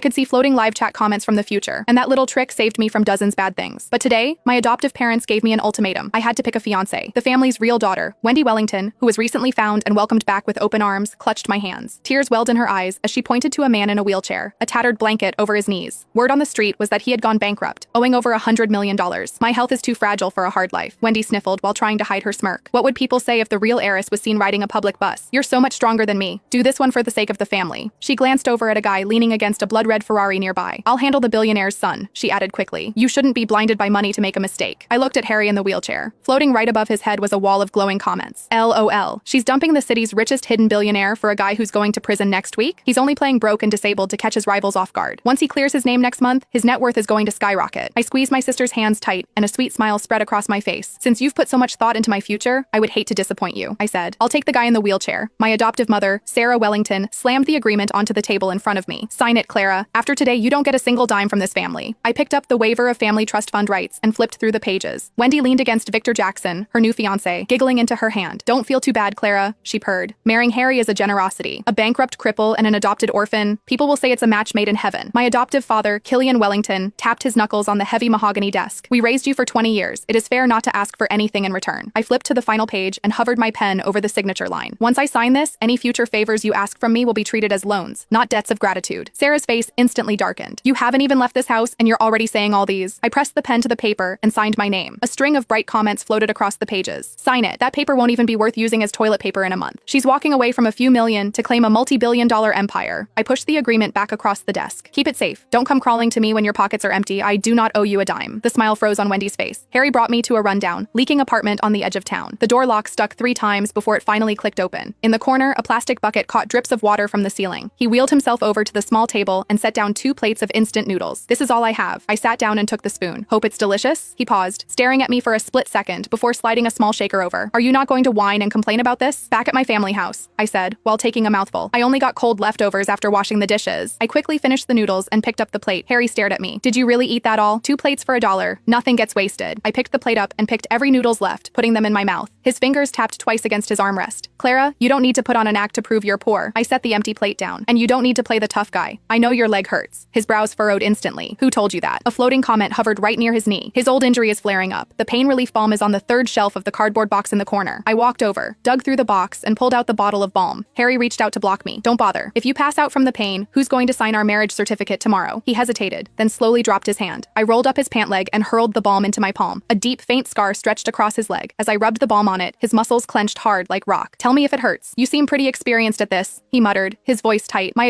could see floating live chat comments from the future, and that little trick saved me from dozens bad things. But today, my adoptive parents gave me an ultimatum. I had to pick a fiancé. The family's real daughter, Wendy Wellington, who was recently found and welcomed back with open arms, clutched my hands. Tears welled in her eyes as she pointed to a man in a wheelchair, a tattered blanket over his knees. Word on the street was that he had gone bankrupt, owing over $100 million. My health is too fragile for a hard life, Wendy sniffled while trying to hide her smirk. What would people say if the real heiress was seen riding a public bus? You're so much stronger than me. Do this one for the sake of the family. She glanced over at a guy leaning against a blood-red Ferrari nearby. I'll handle the billionaire's son, she added quickly. You shouldn't be blinded by money to make a mistake. I looked at Harry in the wheelchair. Floating right above his head was a wall of glowing comments. LOL. She's dumping the city's richest hidden billionaire for a guy who's going to prison next week? He's only playing broke and disabled to catch his rivals off guard. Once he clears his name next month, his net worth is going to skyrocket. I squeezed my sister's hands tight, and a sweet smile spread across my face. Since you've put so much thought into my future, I would hate to disappoint you, I said. I'll take the guy in the wheelchair. My adoptive mother, Sarah Wellington, slammed the agreement onto the table in front of me. Sign it, Clara. After today, you don't get a single dime from this family. I picked up the waiver of family trust fund rights and flipped through the pages. Wendy leaned against Victor Jackson, her new fiancé, giggling into her hand. Don't feel too bad, Clara, she purred. Marrying Harry is a generosity. A bankrupt cripple and an adopted orphan, people will say it's a match made in heaven. My adoptive father, Killian Wellington, tapped his knuckles on the heavy mahogany desk. We raised you for 20 years. It is fair not to ask for anything in return. I flipped to the final page and hovered my pen over the signature line. Once I sign this, any future favors you ask from me will be treated as loans, not debts of gratitude. Sarah's face instantly darkened. You haven't even left this house and you're already saying all these. I pressed the pen to the paper and signed my name. A string of bright comments floated across the pages. Sign it. That paper won't even be worth using as toilet paper in a month. She's walking away from a few million to claim a multi-billion-dollar empire. I pushed the agreement back across the desk. Keep it safe. Don't come crawling to me when your pockets are empty. I do not owe you a dime. The smile froze on Wendy's face. Harry brought me to a rundown, leaking apartment on the edge of town. The door lock stuck 3 times before it finally clicked open. In the corner, a plastic bucket caught drips of water from the ceiling. He wheeled himself over to the small table and set down 2 plates of instant noodles. This is all I have. I sat down and took the spoon. Hope it's delicious? He paused, staring at me for a split second before sliding a small shaker over. Are you not going to whine and complain about this? Back at my family house, I said, while taking a mouthful. I only got cold leftovers after washing the dishes. I quickly finished the noodles and picked up the plate. Harry stared at me. Did you really eat that all? 2 plates for $1. Nothing gets wasted. I picked the plate up and picked every noodles left, putting them in my mouth. His fingers tapped twice against his armrest. Clara, you don't need to put on an act to prove you're poor. I set the empty plate down. And you don't need to play the tough guy. I know your leg hurts. His brows furrowed instantly. Who told you that? A floating comment hovered right near his knee. His old injury is flaring up. The pain relief balm is on the 3rd shelf of the cardboard box in the corner. I walked over, dug through the box, and pulled out the bottle of balm. Harry reached out to block me. Don't bother. If you pass out from the pain, who's going to sign our marriage certificate tomorrow? He hesitated, then slowly dropped his hand. I rolled up his pant leg and hurled the balm into my palm. A deep, faint scar stretched across his leg. As I rubbed the balm on it, his muscles clenched hard like rock. Tell me if it hurts. You seem pretty experienced at this, he muttered, his voice tight. My